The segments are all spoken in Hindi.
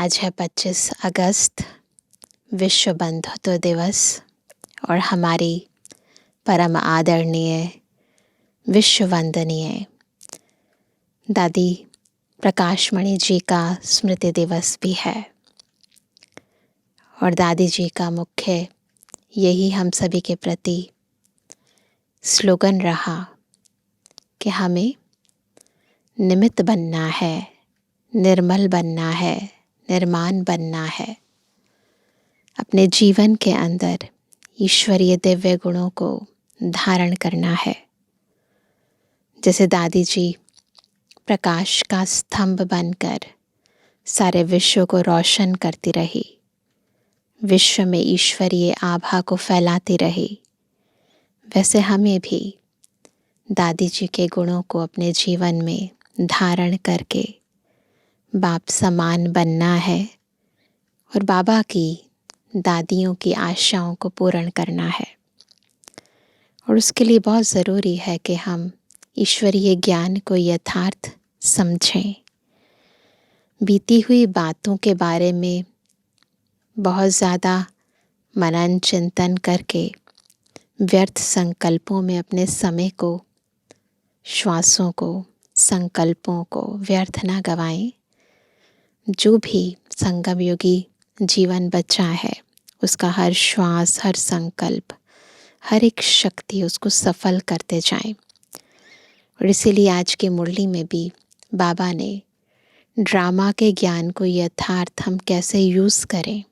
आज है 25 अगस्त, विश्व बंधुत्व दिवस और हमारी परम आदरणीय विश्व वंदनीय दादी प्रकाशमणि जी का स्मृति दिवस भी है। और दादी जी का मुख्य यही हम सभी के प्रति स्लोगन रहा कि हमें निमित्त बनना है, निर्मल बनना है, निर्माण बनना है। अपने जीवन के अंदर ईश्वरीय दिव्य गुणों को धारण करना है। जैसे दादी जी प्रकाश का स्तंभ बनकर सारे विश्व को रोशन करती रही, विश्व में ईश्वरीय आभा को फैलाती रही, वैसे हमें भी दादी जी के गुणों को अपने जीवन में धारण करके बाप समान बनना है और बाबा की दादियों की आशाओं को पूर्ण करना है। और उसके लिए बहुत ज़रूरी है कि हम ईश्वरीय ज्ञान को यथार्थ समझें। बीती हुई बातों के बारे में बहुत ज़्यादा मनन चिंतन करके व्यर्थ संकल्पों में अपने समय को, श्वासों को, संकल्पों को व्यर्थ ना गवाएं। जो भी संगम योगी जीवन बचा है उसका हर श्वास, हर संकल्प, हर एक शक्ति उसको सफल करते जाएं। और इसीलिए आज की मुरली में भी बाबा ने ड्रामा के ज्ञान को यथार्थ हम कैसे यूज़ करें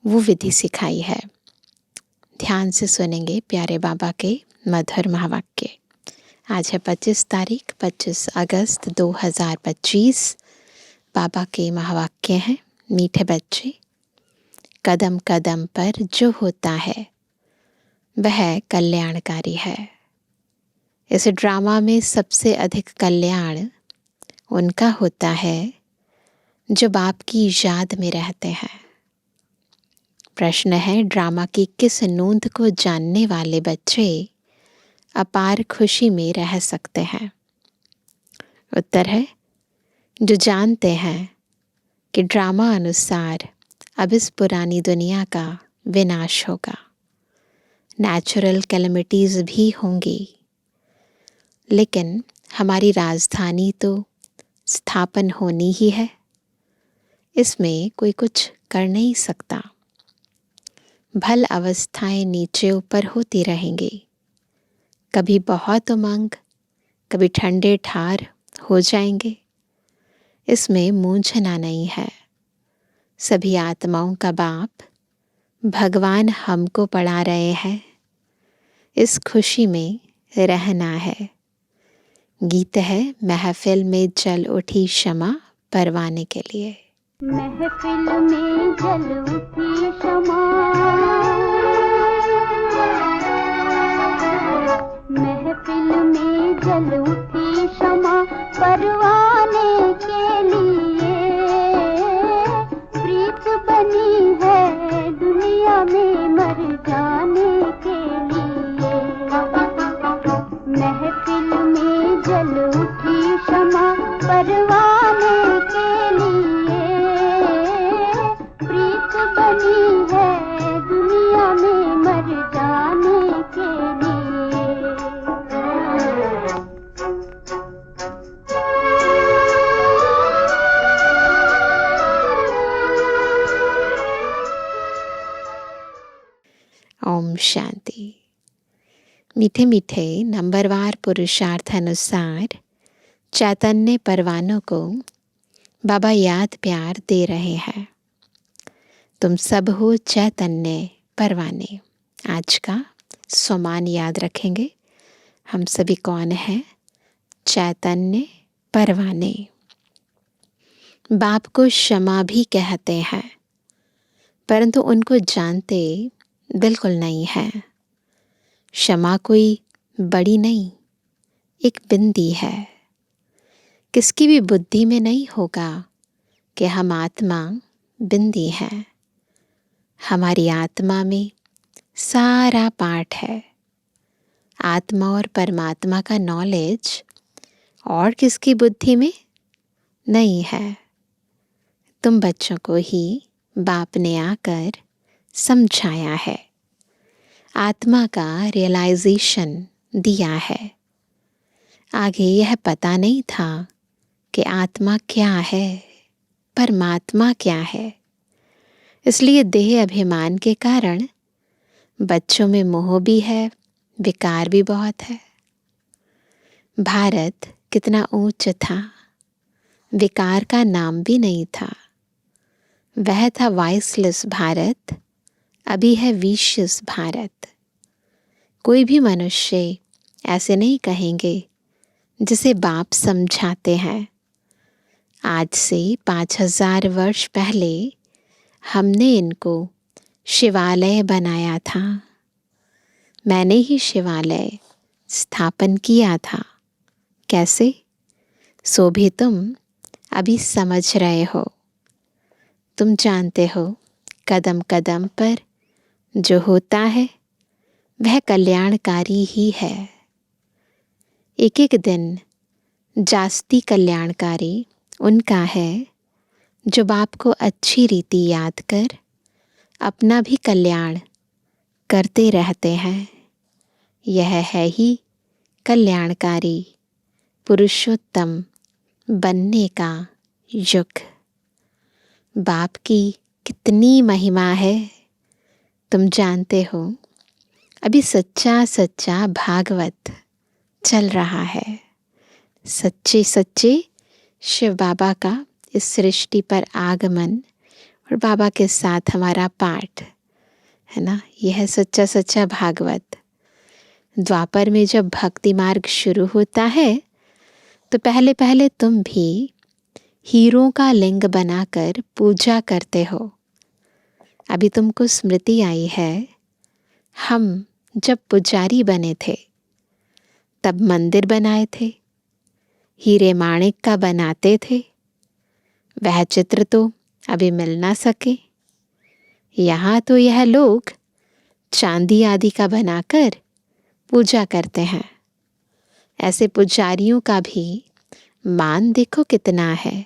वो विधि सिखाई है। ध्यान से सुनेंगे प्यारे बाबा के मधुर महावाक्य। आज है 25 अगस्त 2025। बाबा के महावाक्य हैं, मीठे बच्चे, कदम कदम पर जो होता है वह कल्याणकारी है। इस ड्रामा में सबसे अधिक कल्याण उनका होता है जो बाप की याद में रहते हैं। प्रश्न है, ड्रामा की किस नोंद को जानने वाले बच्चे अपार खुशी में रह सकते हैं? उत्तर है, जो जानते हैं कि ड्रामा अनुसार अब इस पुरानी दुनिया का विनाश होगा, नेचुरल कैलेमिटीज़ भी होंगी, लेकिन हमारी राजधानी तो स्थापन होनी ही है, इसमें कोई कुछ कर नहीं सकता। भल अवस्थाएं नीचे ऊपर होती रहेंगी, कभी बहुत उमंग, कभी ठंडे ठार हो जाएंगे, इसमें मूंझना नहीं है। सभी आत्माओं का बाप भगवान हमको पढ़ा रहे हैं, इस खुशी में रहना है। गीत है, महफिल में जल उठी क्षमा परवाने के लिए। महफिल में जल उठी क्षमा, महफिल में जल उठी क्षमा परवाने के लिए। प्रीत बनी है दुनिया में मर जाने के लिए। महफिल में जल उठी क्षमा परवाने के लिए। प्रीत बनी है दुनिया में मर जाने के लिए। ओम शांति। मीठे मीठे नंबरवार पुरुषार्थ अनुसार चैतन्य परवानों को बाबा याद प्यार दे रहे हैं। तुम सब हो चैतन्य परवाने। आज का सम्मान याद रखेंगे। हम सभी कौन हैं? चैतन्य परवाने। बाप को क्षमा भी कहते हैं, परंतु उनको जानते बिल्कुल नहीं है। क्षमा कोई बड़ी नहीं, एक बिंदी है। किसकी भी बुद्धि में नहीं होगा कि हम आत्मा बिंदी है। हमारी आत्मा में सारा पाठ है। आत्मा और परमात्मा का नॉलेज और किसकी बुद्धि में नहीं है। तुम बच्चों को ही बाप ने आकर समझाया है, आत्मा का रियलाइजेशन दिया है। आगे यह पता नहीं था कि आत्मा क्या है, परमात्मा क्या है। इसलिए देह अभिमान के कारण बच्चों में मोह भी है, विकार भी बहुत है। भारत कितना ऊंच था, विकार का नाम भी नहीं था। वह था वाइसलेस भारत, अभी है विशियस भारत। कोई भी मनुष्य ऐसे नहीं कहेंगे जिसे बाप समझाते हैं। आज से 5000 वर्ष पहले हमने इनको शिवालय बनाया था। मैंने ही शिवालय स्थापन किया था। कैसे? सो भी तुम अभी समझ रहे हो। तुम जानते हो कदम कदम पर जो होता है वह कल्याणकारी ही है। एक एक दिन जास्ती कल्याणकारी उनका है जो बाप को अच्छी रीति याद कर अपना भी कल्याण करते रहते हैं। यह है ही कल्याणकारी पुरुषोत्तम बनने का युग। बाप की कितनी महिमा है तुम जानते हो। अभी सच्चा सच्चा भागवत चल रहा है। सच्चे सच्चे शिव बाबा का इस सृष्टि पर आगमन और बाबा के साथ हमारा पाठ है ना। यह है सच्चा सच्चा भागवत। द्वापर में जब भक्ति मार्ग शुरू होता है तो पहले पहले तुम भी हीरों का लिंग बनाकर पूजा करते हो। अभी तुमको स्मृति आई है, हम जब पुजारी बने थे तब मंदिर बनाए थे, हीरे माणिक का बनाते थे। वह चित्र तो अभी मिल ना सके। यहाँ तो यह लोग चांदी आदि का बनाकर पूजा करते हैं। ऐसे पुजारियों का भी मान देखो कितना है।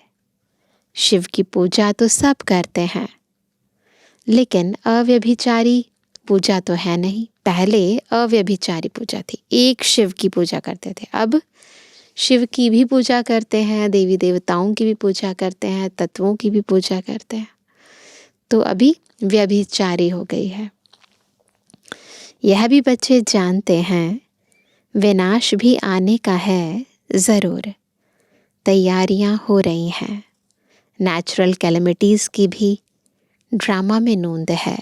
शिव की पूजा तो सब करते हैं, लेकिन अव्यभिचारी पूजा तो है नहीं। पहले अव्यभिचारी पूजा थी, एक शिव की पूजा करते थे। अब शिव की भी पूजा करते हैं, देवी देवताओं की भी पूजा करते हैं, तत्वों की भी पूजा करते हैं। तो अभी व्यभिचारी हो गई है। यह भी बच्चे जानते हैं विनाश भी आने का है ज़रूर। तैयारियां हो रही हैं। नेचुरल कैलेमिटीज़ की भी ड्रामा में नोंद है।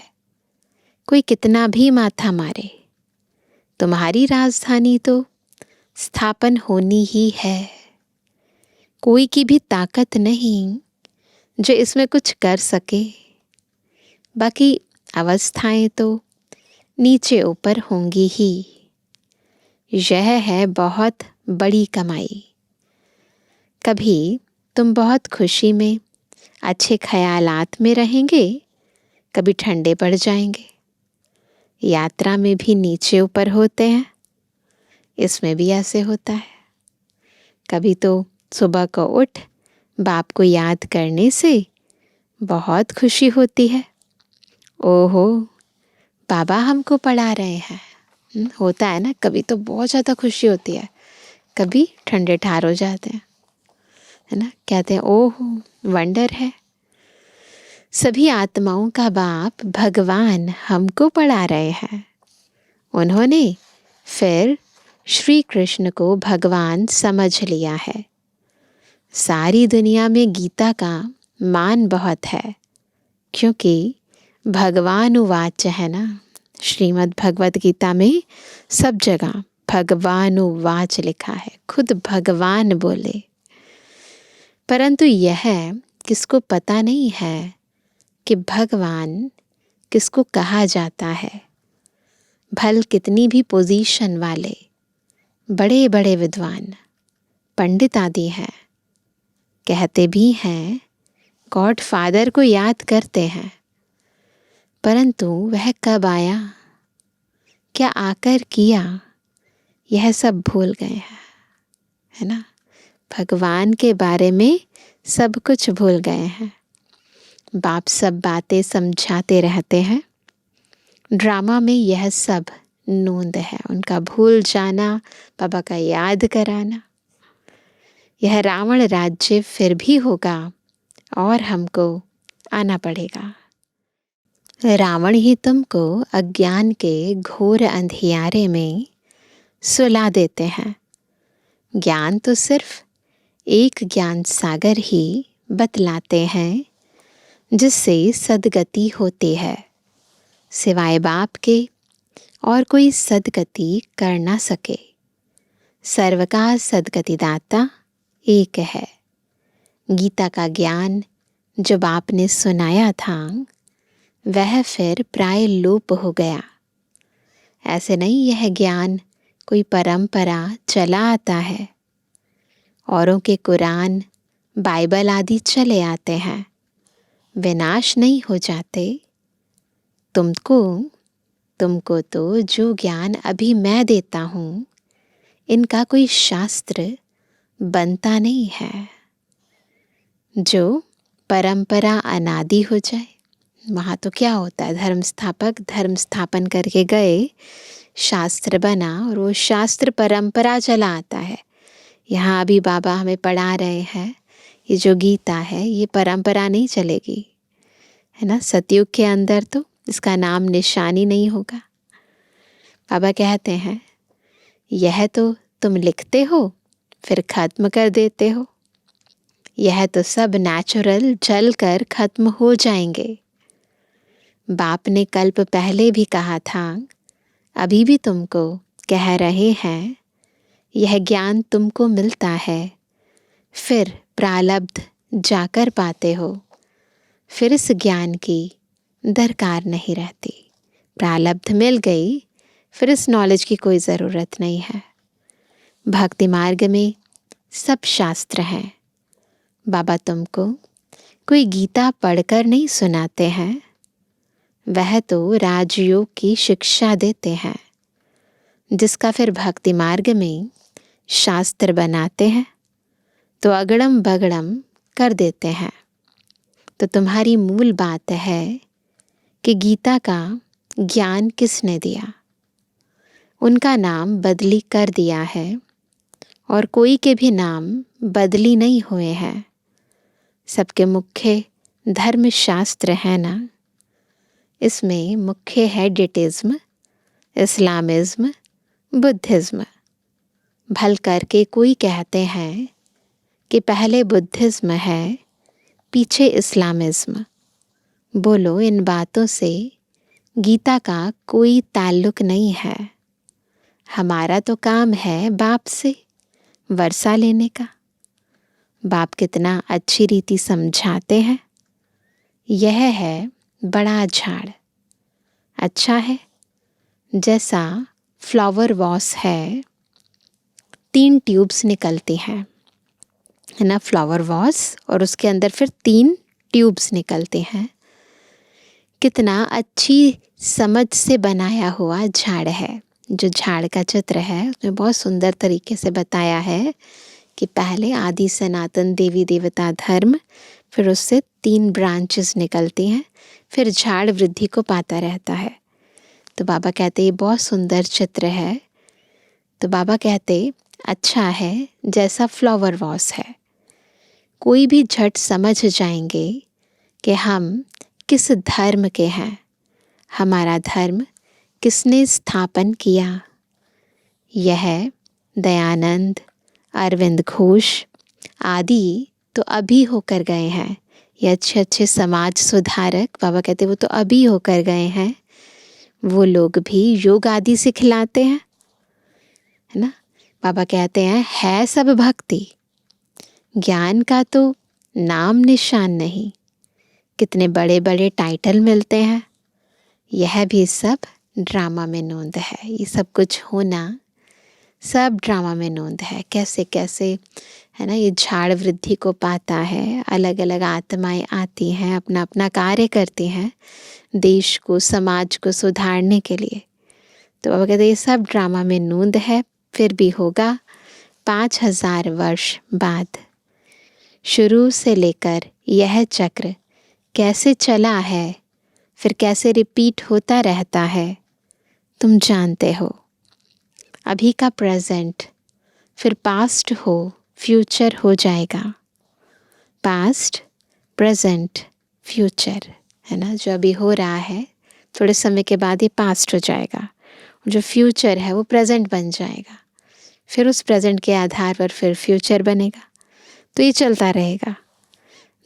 कोई कितना भी माथा मारे, तुम्हारी राजधानी तो स्थापन होनी ही है। कोई की भी ताकत नहीं जो इसमें कुछ कर सके। बाकी अवस्थाएं तो नीचे ऊपर होंगी ही। यह है बहुत बड़ी कमाई। कभी तुम बहुत खुशी में अच्छे ख्यालात में रहेंगे, कभी ठंडे पड़ जाएंगे। यात्रा में भी नीचे ऊपर होते हैं, इसमें भी ऐसे होता है। कभी तो सुबह को उठ बाप को याद करने से बहुत खुशी होती है। ओहो, बाबा हमको पढ़ा रहे हैं। होता है ना, कभी तो बहुत ज़्यादा खुशी होती है, कभी ठंडे ठार हो जाते हैं, है ना। कहते हैं ओहो वंडर है। सभी आत्माओं का बाप भगवान हमको पढ़ा रहे हैं। उन्होंने फिर श्री कृष्ण को भगवान समझ लिया है। सारी दुनिया में गीता का मान बहुत है, क्योंकि भगवान उवाच है ना। श्रीमद् भगवद गीता में सब जगह भगवान उवाच लिखा है, खुद भगवान बोले। परंतु यह किसको पता नहीं है कि भगवान किसको कहा जाता है। भल कितनी भी पोजीशन वाले बड़े बड़े विद्वान पंडित आदि हैं, कहते भी हैं गॉड फादर को याद करते हैं, परंतु वह कब आया, क्या आकर किया, यह सब भूल गए हैं, है ना। भगवान के बारे में सब कुछ भूल गए हैं। बाप सब बातें समझाते रहते हैं। ड्रामा में यह सब नोंद है, उनका भूल जाना, बाबा का याद कराना। यह रावण राज्य फिर भी होगा और हमको आना पड़ेगा। रावण ही तुमको अज्ञान के घोर अंधियारे में सुला देते हैं। ज्ञान तो सिर्फ एक ज्ञान सागर ही बतलाते हैं, जिससे सद्गति होती है। सिवाय बाप के और कोई सद्गति कर ना सके। सर्व का सद्गति दाता एक है। गीता का ज्ञान जो बाप ने सुनाया था, वह फिर प्राय लोप हो गया। ऐसे नहीं यह ज्ञान कोई परंपरा चला आता है। औरों के कुरान, बाइबल आदि चले आते हैं, विनाश नहीं हो जाते। तुमको तो जो ज्ञान अभी मैं देता हूँ, इनका कोई शास्त्र बनता नहीं है। जो परंपरा अनादि हो जाए, वहाँ तो क्या होता है, धर्म स्थापक धर्म स्थापन करके गए, शास्त्र बना और वो शास्त्र परंपरा चला आता है। यहाँ अभी बाबा हमें पढ़ा रहे हैं, ये जो गीता है ये परंपरा नहीं चलेगी, है ना। सतयुग के अंदर तो इसका नाम निशानी नहीं होगा। बाबा कहते हैं यह तो तुम लिखते हो फिर खत्म कर देते हो, यह तो सब नेचुरल जल कर खत्म हो जाएंगे। बाप ने कल्प पहले भी कहा था, अभी भी तुमको कह रहे हैं, यह ज्ञान तुमको मिलता है, फिर प्रारब्ध जाकर पाते हो, फिर इस ज्ञान की दरकार नहीं रहती। प्रारब्ध मिल गई, फिर इस नॉलेज की कोई ज़रूरत नहीं है। भक्ति मार्ग में सब शास्त्र हैं। बाबा तुमको कोई गीता पढ़कर नहीं सुनाते हैं, वह तो राजयोग की शिक्षा देते हैं, जिसका फिर भक्ति मार्ग में शास्त्र बनाते हैं तो अगड़म बगड़म कर देते हैं। तो तुम्हारी मूल बात है कि गीता का ज्ञान किसने दिया। उनका नाम बदली कर दिया है और कोई के भी नाम बदली नहीं हुए हैं। सबके मुख्य धर्म शास्त्र है ना। इसमें मुख्य है डिटिज्म, इस्लामिज्म, बुद्धिज्म। भल करके कोई कहते हैं कि पहले बुद्धिज्म है, पीछे इस्लामिज्म। बोलो, इन बातों से गीता का कोई ताल्लुक नहीं है। हमारा तो काम है बाप से वर्षा लेने का। बाप कितना अच्छी रीति समझाते हैं। यह है बड़ा झाड़, अच्छा है। जैसा फ्लावर वॉस है, 3 ट्यूब्स निकलती हैं, है ना, फ्लावर वॉस, और उसके अंदर फिर 3 ट्यूब्स निकलते हैं। कितना अच्छी समझ से बनाया हुआ झाड़ है। जो झाड़ का चित्र है उसमें बहुत सुंदर तरीके से बताया है कि पहले आदि सनातन देवी देवता धर्म, फिर उससे 3 ब्रांचेस निकलती हैं, फिर झाड़ वृद्धि को पाता रहता है। तो बाबा कहते ये बहुत सुंदर चित्र है। तो बाबा कहते अच्छा है, जैसा फ्लावर वॉस है, कोई भी झट समझ जाएंगे कि हम किस धर्म के हैं, हमारा धर्म किसने स्थापन किया। यह दयानंद, अरविंद घोष आदि तो अभी होकर गए हैं। ये अच्छे अच्छे समाज सुधारक, बाबा कहते वो तो अभी होकर गए हैं। वो लोग भी योग आदि सिखलाते हैं, है ना। बाबा कहते हैं है सब भक्ति, ज्ञान का तो नाम निशान नहीं। कितने बड़े बड़े टाइटल मिलते हैं, यह भी सब ड्रामा में नोंद है। ये सब कुछ होना सब ड्रामा में नोंद है। कैसे कैसे, है ना, ये झाड़ वृद्धि को पाता है। अलग अलग आत्माएं आती हैं, अपना अपना कार्य करती हैं देश को, समाज को सुधारने के लिए। तो बाबा कहते ये सब ड्रामा में नोंद है, फिर भी होगा 5000 वर्ष बाद। शुरू से लेकर यह चक्र कैसे चला है, फिर कैसे रिपीट होता रहता है, तुम जानते हो। अभी का प्रेजेंट फिर पास्ट हो, फ्यूचर हो जाएगा। पास्ट, प्रेजेंट, फ्यूचर, है ना। जो अभी हो रहा है थोड़े समय के बाद ये पास्ट हो जाएगा, जो फ्यूचर है वो प्रेजेंट बन जाएगा, फिर उस प्रेजेंट के आधार पर फिर फ्यूचर बनेगा। तो ये चलता रहेगा।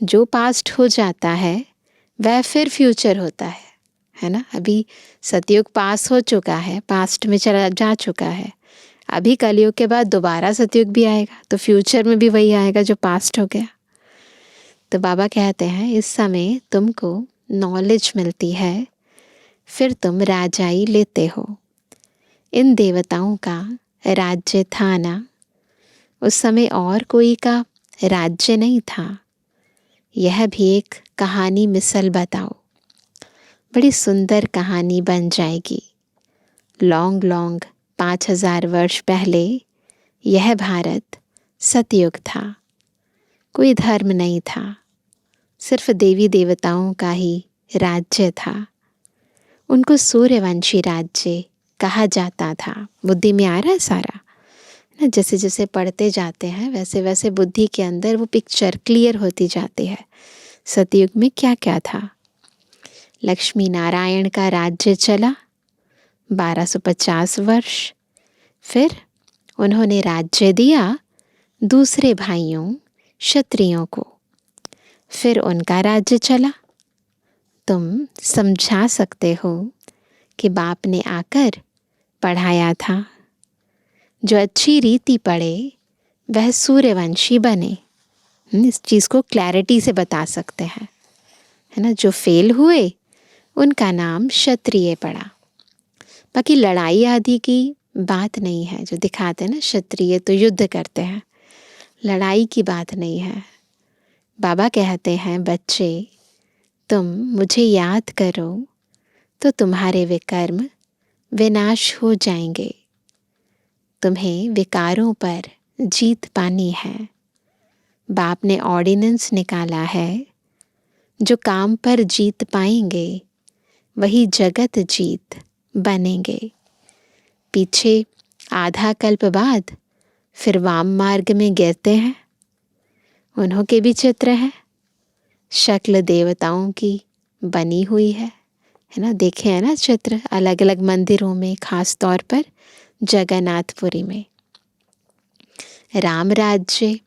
जो पास्ट हो जाता है वह फिर फ्यूचर होता है ना। अभी सतयुग पास हो चुका है, पास्ट में चला जा चुका है। अभी कलयुग के बाद दोबारा सतयुग भी आएगा, तो फ्यूचर में भी वही आएगा जो पास्ट हो गया। तो बाबा कहते हैं इस समय तुमको नॉलेज मिलती है, फिर तुम राजाई लेते हो। इन देवताओं का राज्य था ना, उस समय और कोई का राज्य नहीं था। यह भी एक कहानी मिसल बताओ, बड़ी सुंदर कहानी बन जाएगी। लॉन्ग लॉन्ग 5000 वर्ष पहले यह भारत सतयुग था। कोई धर्म नहीं था, सिर्फ देवी देवताओं का ही राज्य था। उनको सूर्यवंशी राज्य कहा जाता था। बुद्धि में आ रहा है सारा ना। जैसे जैसे पढ़ते जाते हैं वैसे वैसे बुद्धि के अंदर वो पिक्चर क्लियर होती जाती है। सतयुग में क्या क्या था। लक्ष्मी नारायण का राज्य चला 1250 वर्ष। फिर उन्होंने राज्य दिया दूसरे भाइयों क्षत्रियों को। फिर उनका राज्य चला। तुम समझा सकते हो कि बाप ने आकर पढ़ाया था। जो अच्छी रीति पढ़े वह सूर्यवंशी बने। इस चीज़ को क्लैरिटी से बता सकते हैं, है ना। जो फेल हुए उनका नाम क्षत्रिय पड़ा। बाकी लड़ाई आदि की बात नहीं है। जो दिखाते हैं ना क्षत्रिय तो युद्ध करते हैं, लड़ाई की बात नहीं है। बाबा कहते हैं बच्चे तुम मुझे याद करो तो तुम्हारे विकर्म विनाश हो जाएंगे। तुम्हें विकारों पर जीत पानी है। बाप ने ऑर्डिनेंस निकाला है, जो काम पर जीत पाएंगे वही जगत जीत बनेंगे। पीछे आधा कल्प बाद फिर वाम मार्ग में गिरते हैं, उन्हों के भी चित्र है। शक्ल देवताओं की बनी हुई है ना। देखे हैं ना चित्र अलग अलग मंदिरों में, खास तौर पर जगन्नाथपुरी में। राम राज्य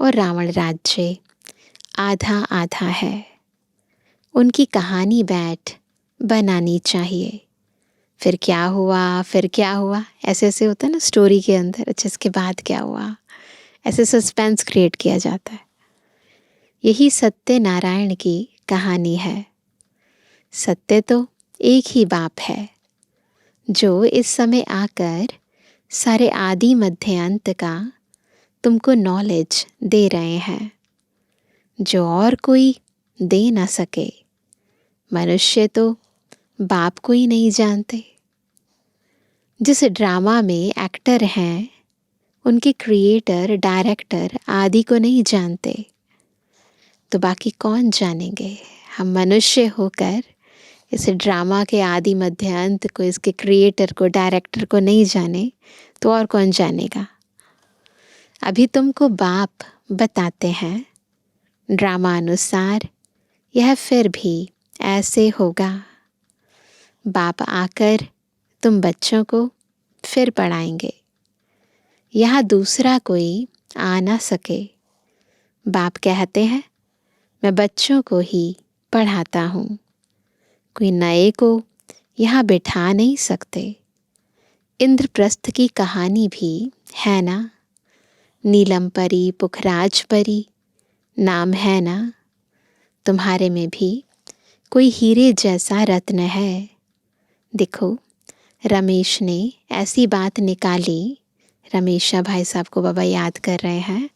और रावण राज्य आधा आधा है। उनकी कहानी बैठ बनानी चाहिए। फिर क्या हुआ, फिर क्या हुआ, ऐसे ऐसे होता है ना स्टोरी के अंदर। अच्छा इसके बाद क्या हुआ, ऐसे सस्पेंस क्रिएट किया जाता है। यही सत्य नारायण की कहानी है। सत्य तो एक ही बाप है, जो इस समय आकर सारे आदि मध्य अंत का तुमको नॉलेज दे रहे हैं, जो और कोई दे ना सके। मनुष्य तो बाप को ही नहीं जानते। जिस ड्रामा में एक्टर हैं उनके क्रिएटर, डायरेक्टर आदि को नहीं जानते, तो बाकी कौन जानेंगे। हम मनुष्य होकर इस ड्रामा के आदि मध्य अंत को, इसके क्रिएटर को, डायरेक्टर को नहीं जाने तो और कौन जानेगा। अभी तुमको बाप बताते हैं ड्रामा अनुसार यह फिर भी ऐसे होगा। बाप आकर तुम बच्चों को फिर पढ़ाएंगे। यहाँ दूसरा कोई आ ना सके। बाप कहते हैं मैं बच्चों को ही पढ़ाता हूँ, कोई नए को यहाँ बिठा नहीं सकते। इंद्रप्रस्थ की कहानी भी है ना। नीलम परी, पुखराज परी नाम है ना। तुम्हारे में भी कोई हीरे जैसा रत्न है। देखो रमेश ने ऐसी बात निकाली। रमेशा भाई साहब को बाबा याद कर रहे हैं।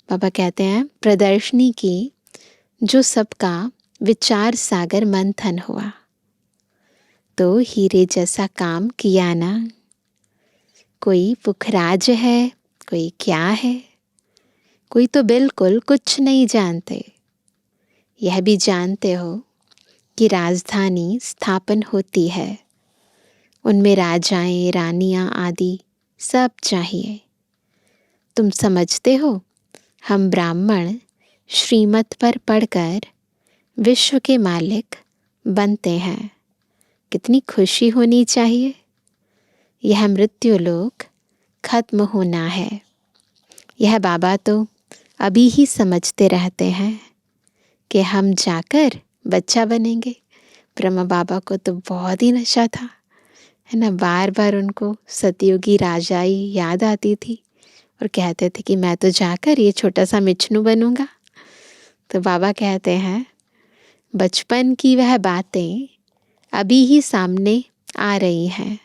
बाबा कहते हैं प्रदर्शनी की जो सबका विचार सागर मंथन हुआ, तो हीरे जैसा काम किया ना। कोई पुखराज है, कोई क्या है, कोई तो बिल्कुल कुछ नहीं जानते। यह भी जानते हो कि राजधानी स्थापन होती है, उनमें राजाएं रानियां आदि सब चाहिए। तुम समझते हो हम ब्राह्मण श्रीमत पर पढ़कर विश्व के मालिक बनते हैं, कितनी खुशी होनी चाहिए। यह मृत्यु लोक खत्म होना है। यह बाबा तो अभी ही समझते रहते हैं कि हम जाकर बच्चा बनेंगे। ब्रह्मा बाबा को तो बहुत ही नशा था, है ना। बार बार उनको सतयुगी राजाई याद आती थी और कहते थे कि मैं तो जाकर ये छोटा सा मिचनू बनूंगा। तो बाबा कहते हैं बचपन की वह बातें अभी ही सामने आ रही हैं,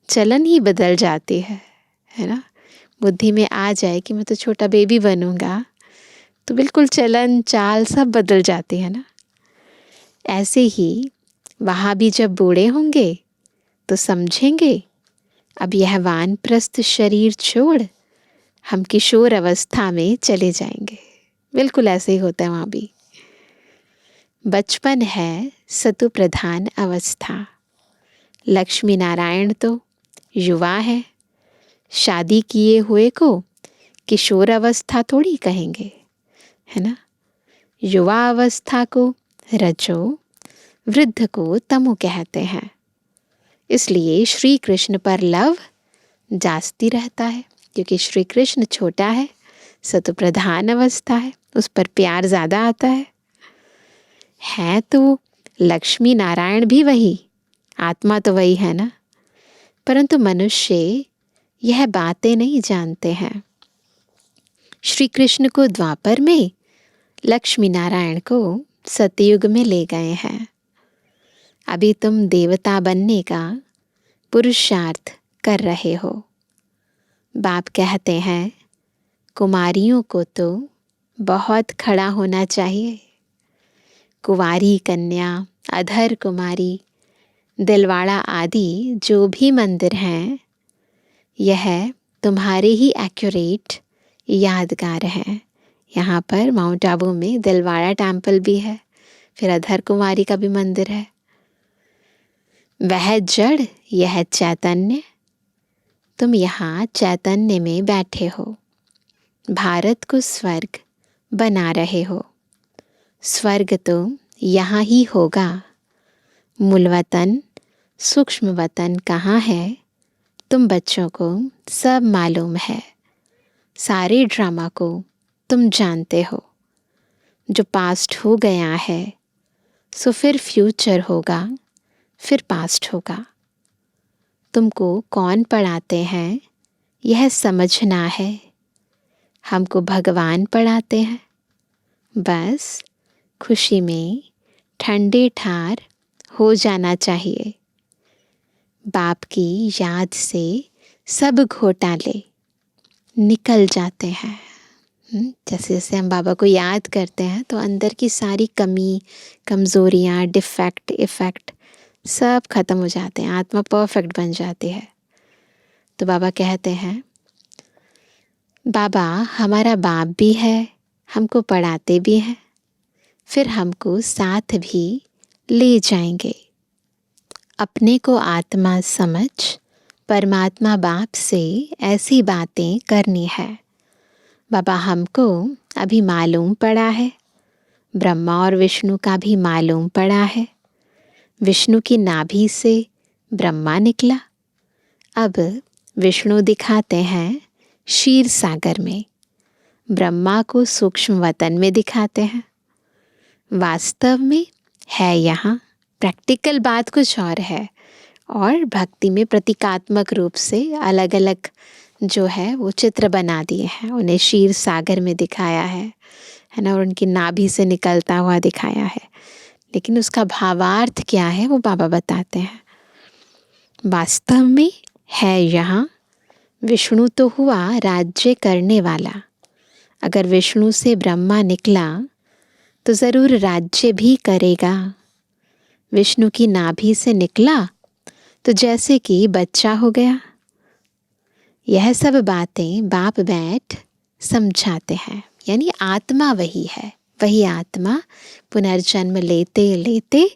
चलन ही बदल जाती है ना। बुद्धि में आ जाए कि मैं तो छोटा बेबी बनूंगा तो बिल्कुल चलन चाल सब बदल जाती है ना। ऐसे ही वहाँ भी जब बूढ़े होंगे तो समझेंगे अब यह वानप्रस्थ शरीर छोड़ हम किशोर अवस्था में चले जाएंगे। बिल्कुल ऐसे ही होता है वहाँ भी। बचपन है सतु प्रधान अवस्था। लक्ष्मी नारायण तो युवा है, शादी किए हुए को किशोर अवस्था थोड़ी कहेंगे, है ना। युवा अवस्था को रजो, वृद्ध को तमो कहते हैं। इसलिए श्री कृष्ण पर लव जास्ती रहता है, क्योंकि श्री कृष्ण छोटा है, सतु प्रधान अवस्था है, उस पर प्यार ज़्यादा आता है तो लक्ष्मी नारायण भी वही, आत्मा तो वही है ना। परंतु मनुष्य यह बातें नहीं जानते हैं। श्री कृष्ण को द्वापर में, लक्ष्मी नारायण को सतयुग में ले गए हैं। अभी तुम देवता बनने का पुरुषार्थ कर रहे हो। बाप कहते हैं कुमारियों को तो बहुत खड़ा होना चाहिए। कुंवारी कन्या, अधर कुमारी, दिलवाड़ा आदि जो भी मंदिर हैं, यह तुम्हारे ही एक्यूरेट यादगार हैं। यहाँ पर माउंट आबू में दिलवाड़ा टेम्पल भी है, फिर अधर कुमारी का भी मंदिर है। वह जड़, यह चैतन्य। तुम यहाँ चैतन्य में बैठे हो, भारत को स्वर्ग बना रहे हो। स्वर्ग तो यहाँ ही होगा। मूल वतन, सूक्ष्म वतन कहाँ है, तुम बच्चों को सब मालूम है। सारे ड्रामा को तुम जानते हो। जो पास्ट हो गया है सो फिर फ्यूचर होगा, फिर पास्ट होगा। तुमको कौन पढ़ाते हैं यह समझना है। हमको भगवान पढ़ाते हैं। बस खुशी में ठंडे ठार हो जाना चाहिए। बाप की याद से सब घोटाले निकल जाते हैं। जैसे जैसे हम बाबा को याद करते हैं तो अंदर की सारी कमी, कमज़ोरियाँ, डिफेक्ट, इफ़ेक्ट सब खत्म हो जाते हैं। आत्मा परफेक्ट बन जाती है। तो बाबा कहते हैं बाबा हमारा बाप भी है, हमको पढ़ाते भी हैं, फिर हमको साथ भी ले जाएंगे। अपने को आत्मा समझ परमात्मा बाप से ऐसी बातें करनी है। बाबा हमको अभी मालूम पड़ा है, ब्रह्मा और विष्णु का भी मालूम पड़ा है। विष्णु की नाभि से ब्रह्मा निकला। अब विष्णु दिखाते हैं क्षीर सागर में, ब्रह्मा को सूक्ष्म वतन में दिखाते हैं। वास्तव में है यहाँ, प्रैक्टिकल बात कुछ और है, और भक्ति में प्रतीकात्मक रूप से अलग अलग जो है वो चित्र बना दिए हैं। उन्हें क्षीर सागर में दिखाया है ना, और उनकी नाभि से निकलता हुआ दिखाया है। लेकिन उसका भावार्थ क्या है वो बाबा बताते हैं। वास्तव में है यहाँ, विष्णु तो हुआ राज्य करने वाला। अगर विष्णु से ब्रह्मा निकला तो ज़रूर राज्य भी करेगा। विष्णु की नाभि से निकला तो जैसे कि बच्चा हो गया। यह सब बातें बाप बैठ समझाते हैं। यानी आत्मा वही है, वही आत्मा पुनर्जन्म लेते लेते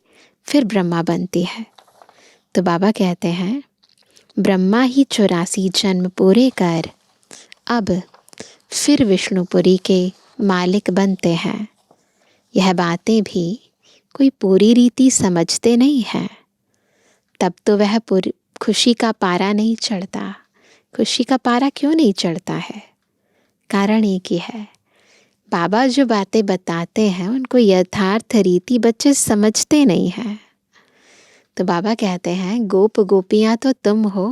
फिर ब्रह्मा बनती है। तो बाबा कहते हैं ब्रह्मा ही 84 जन्म पूरे कर अब फिर विष्णुपुरी के मालिक बनते हैं। यह बातें भी कोई पूरी रीति समझते नहीं हैं, तब तो वह खुशी का पारा नहीं चढ़ता। खुशी का पारा क्यों नहीं चढ़ता है? कारण एक ही है, बाबा जो बातें बताते हैं उनको यथार्थ रीति बच्चे समझते नहीं हैं। तो बाबा कहते हैं गोप गोपियाँ तो तुम हो,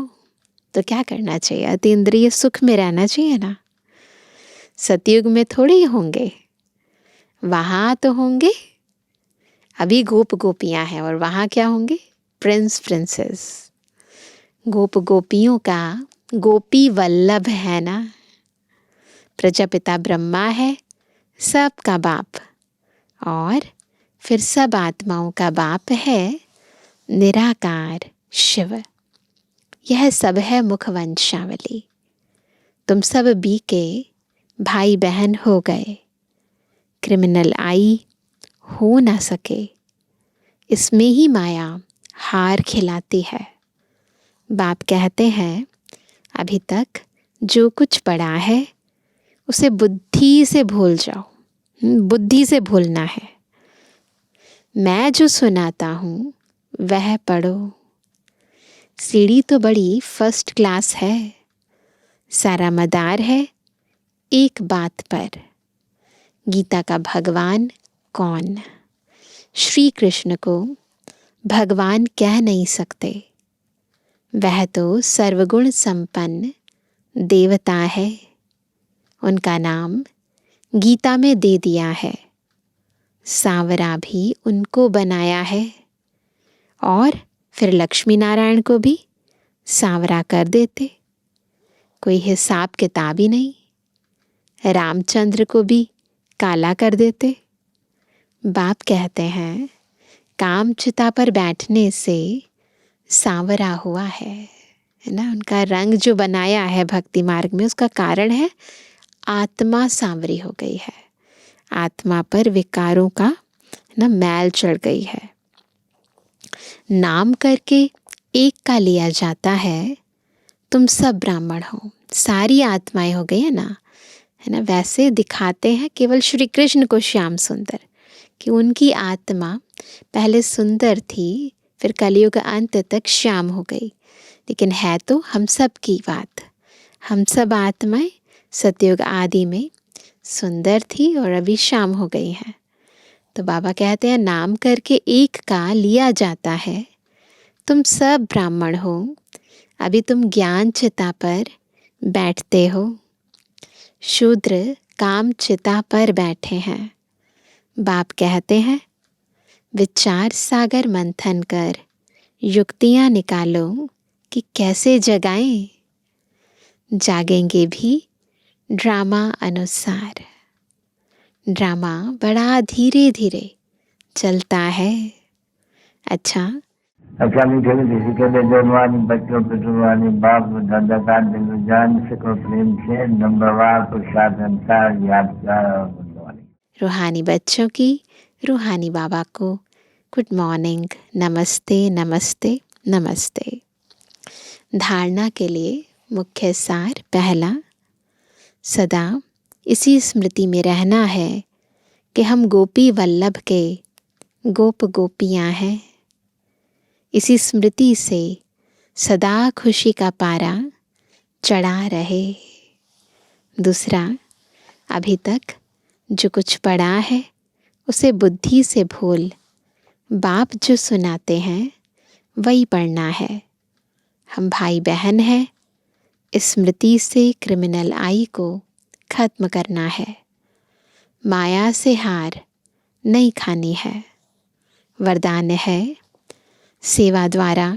तो क्या करना चाहिए? अतीन्द्रिय सुख में रहना चाहिए ना। सतयुग में थोड़े ही होंगे, वहाँ तो होंगे। अभी गोप गोपियाँ हैं और वहाँ क्या होंगे? Prince princess. गोप गोपियों का गोपी वल्लभ है ना। प्रजापिता ब्रह्मा है सबका बाप, और फिर सब आत्माओं का बाप है निराकार शिव। यह सब है मुखवंशावली। तुम सब बी के भाई बहन हो गए, क्रिमिनल आई हो ना सके। इसमें ही माया हार खिलाती है। बाप कहते हैं अभी तक जो पढ़ा पड़ा है उसे बुद्धि से भूल जाओ। बुद्धि से भूलना है। मैं जो सुनाता हूँ वह पढ़ो। सीढ़ी तो बड़ी फर्स्ट क्लास है, सारा मदार है एक बात पर। गीता का भगवान कौन? श्री कृष्ण को भगवान कह नहीं सकते, वह तो सर्वगुण संपन्न देवता है। उनका नाम गीता में दे दिया है। सांवरा भी उनको बनाया है, और फिर लक्ष्मी नारायण को भी सांवरा कर देते। कोई हिसाब किताब ही नहीं। रामचंद्र को भी काला कर देते। बाप कहते हैं काम चिता पर बैठने से सांवरा हुआ है ना। उनका रंग जो बनाया है भक्ति मार्ग में, उसका कारण है आत्मा सांवरी हो गई है। आत्मा पर विकारों का ना मैल चढ़ गई है। नाम करके एक का लिया जाता है, तुम सब ब्राह्मण हो, सारी आत्माएं हो गई है ना, है ना। वैसे दिखाते हैं केवल श्री कृष्ण को श्याम सुंदर, कि उनकी आत्मा पहले सुंदर थी, फिर कलयुग अंत तक श्याम हो गई। लेकिन है तो हम सब की बात। हम सब आत्माएं सतयुग आदि में सुंदर थी और अभी श्याम हो गई हैं। तो बाबा कहते हैं नाम करके एक का लिया जाता है, तुम सब ब्राह्मण हो, अभी तुम ज्ञान चिता पर बैठते हो। शूद्र काम चिता पर बैठे हैं। बाप कहते हैं विचार सागर मंथन कर युक्तियाँ निकालो कि कैसे जगाएं। जागेंगे भी ड्रामा अनुसार। ड्रामा बड़ा धीरे धीरे चलता है। अच्छा मीठे किसी के लिए जवानी बच्चों पे जुबानी बाप दादा का दिल जान सको प्रेम से नंबरवार प्रसाद अनुसार यादगार और बुद्धवानी। रूहानी बच्चों की रूहानी बाबा को गुड मॉर्निंग, नमस्ते नमस्ते नमस्ते। धारणा के लिए मुख्य सार पहला, सदा इसी स्मृति में रहना है कि हम गोपी वल्लभ के गोप गोपियाँ हैं। इसी स्मृति से सदा खुशी का पारा चढ़ा रहे। दूसरा, अभी तक जो कुछ पढ़ा है उसे बुद्धि से भूल, बाप जो सुनाते हैं वही पढ़ना है। हम भाई बहन हैं, स्मृति से क्रिमिनल आई को खत्म करना है। माया से हार नहीं खानी है। वरदान है सेवा द्वारा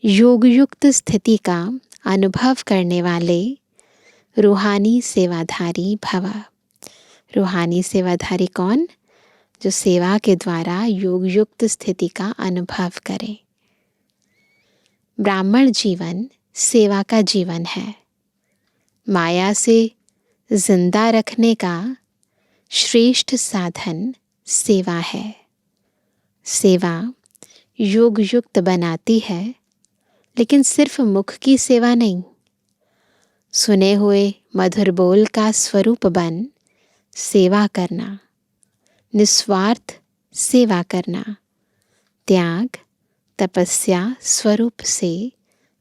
योग युक्त स्थिति का अनुभव करने वाले रूहानी सेवाधारी भव। रूहानी सेवाधारी कौन? जो सेवा के द्वारा योग युक्त स्थिति का अनुभव करे। ब्राह्मण जीवन सेवा का जीवन है। माया से जिंदा रखने का श्रेष्ठ साधन सेवा है। सेवा योग युक्त बनाती है, लेकिन सिर्फ मुख की सेवा नहीं। सुने हुए मधुर बोल का स्वरूप बन सेवा करना, निस्वार्थ सेवा करना, त्याग तपस्या स्वरूप से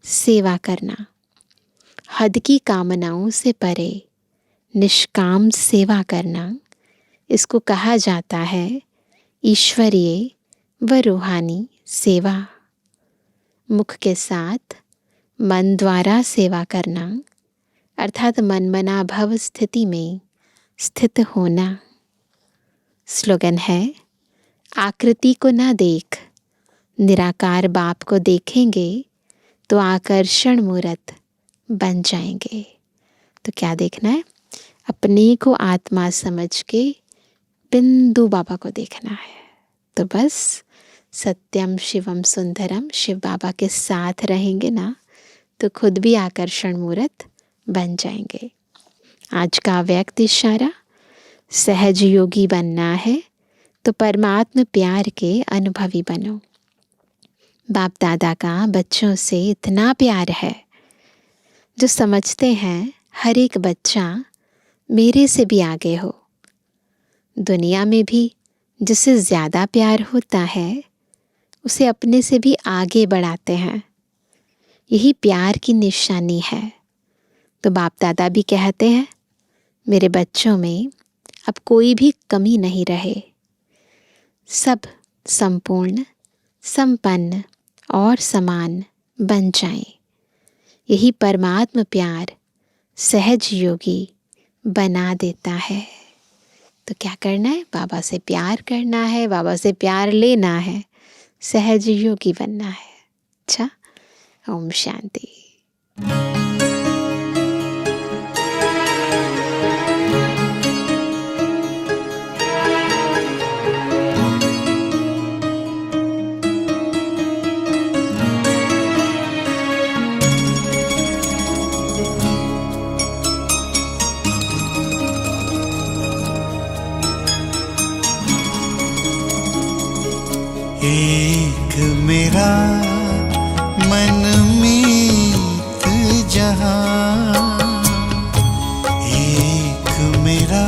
सेवा करना, हद की कामनाओं से परे निष्काम सेवा करना, इसको कहा जाता है ईश्वरीय व रूहानी सेवा। मुख के साथ मन द्वारा सेवा करना अर्थात मनमना भव स्थिति में स्थित होना। स्लोगन है, आकृति को ना देख, निराकार बाप को देखेंगे तो आकर्षण मूर्त बन जाएंगे। तो क्या देखना है? अपने को आत्मा समझ के बिंदु बाबा को देखना है। तो बस सत्यम शिवम सुंदरम शिव बाबा के साथ रहेंगे ना, तो खुद भी आकर्षण मूर्त बन जाएंगे। आज का व्यक्त इशारा, सहज योगी बनना है तो परमात्म प्यार के अनुभवी बनो। बाप दादा का बच्चों से इतना प्यार है जो समझते हैं हर एक बच्चा मेरे से भी आगे हो। दुनिया में भी जिसे ज़्यादा प्यार होता है उसे अपने से भी आगे बढ़ाते हैं। यही प्यार की निशानी है। तो बाप दादा भी कहते हैं, मेरे बच्चों में अब कोई भी कमी नहीं रहे, सब संपूर्ण, संपन्न और समान बन जाएं। यही परमात्म प्यार सहज योगी बना देता है। तो क्या करना है? बाबा से प्यार करना है, बाबा से प्यार लेना है, सहज योगी बनना है। अच्छा, ओम शांति। एक मेरा मनमीत जहां, एक मेरा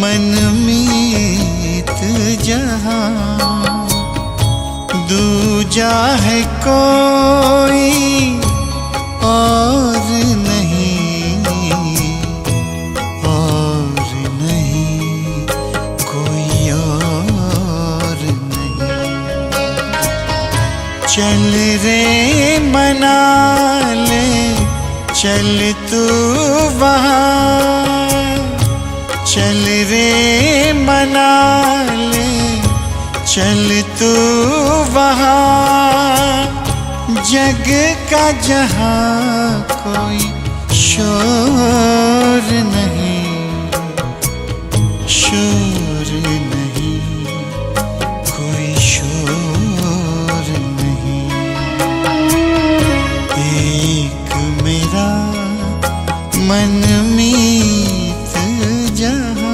मनमीत जहां, दूजा है कोई और नहीं, और नहीं कोई और नहीं। चल रे मना ले चल तू वहाँ, चल रे मना ले चल तू वहाँ, जग का जहाँ कोई शोर नहीं, शोर नहीं, कोई शोर नहीं। एक मेरा मनमीत जहां।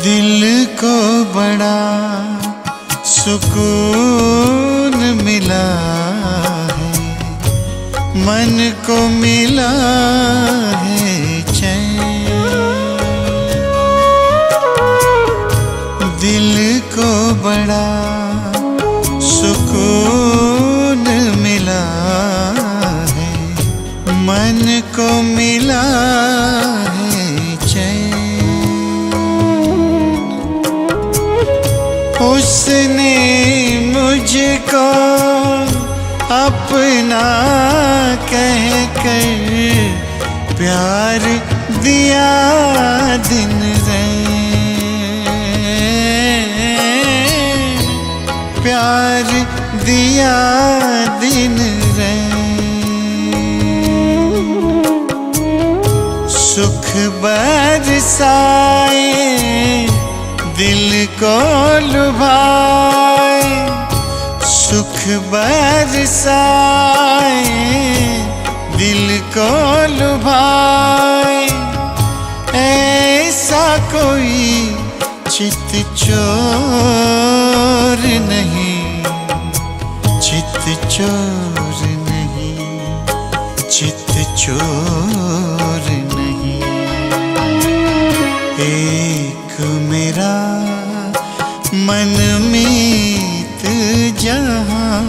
दिल को बड़ा सुकून मिला है, मन को मिला है चैन। दिल को बड़ा सुकून मिला है, मन को मिला है चैन। उसने मुझको अपना कहकर प्यार दिया दिन रैन, प्यार दिया दिन रैन। सुख बरसाए दिल को लुभाए, सुख बरसाए दिल को लुभाए, ऐसा कोई चित चोर नहीं, चित चोर नहीं, चित चोर नहीं। एक मेरा मनमीत जहां,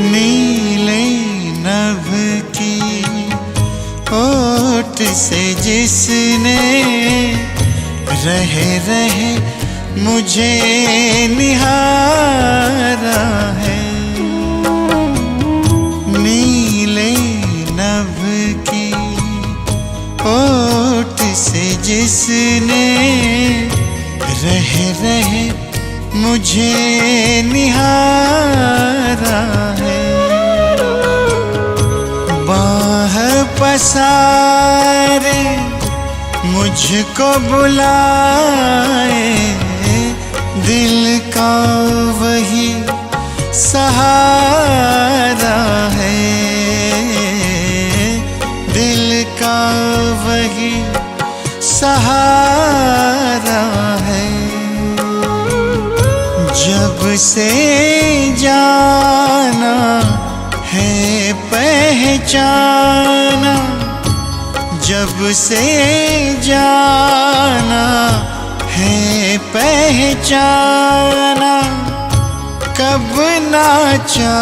नीले नभ की ओट से जिसने रहे रहे मुझे निहारा है, नीले नभ की ओट से जिसने रहे रहे मुझे निहारा है। बाह पसारे मुझको बुलाए, दिल का वही सहारा है, दिल का वही सहारा है। जब से जाना है पहचाना, जब से जाना है पहचाना, कब नाचा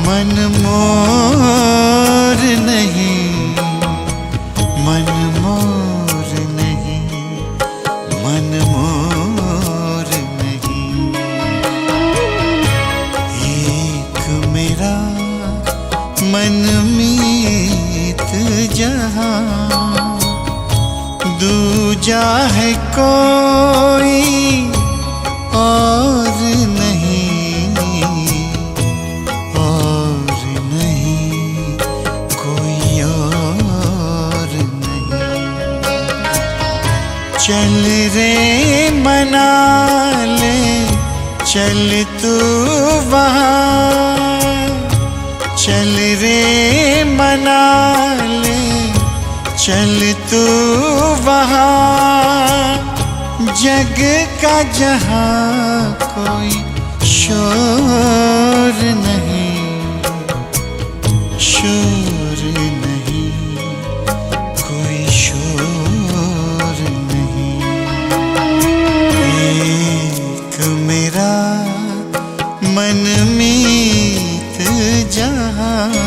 मन मोर नहीं, मन मोर नहीं, मन मोर नहीं। एक मेरा मनमीत जहां, दूजा है कोई और नहीं, और नहीं कोई और नहीं। चल रे मना ले चल तू वहाँ, चल रे मना ले चल तू वहाँ, जग का जहाँ कोई शोर नहीं, शोर नहीं, कोई शोर नहीं। एक मेरा मनमीत जहां,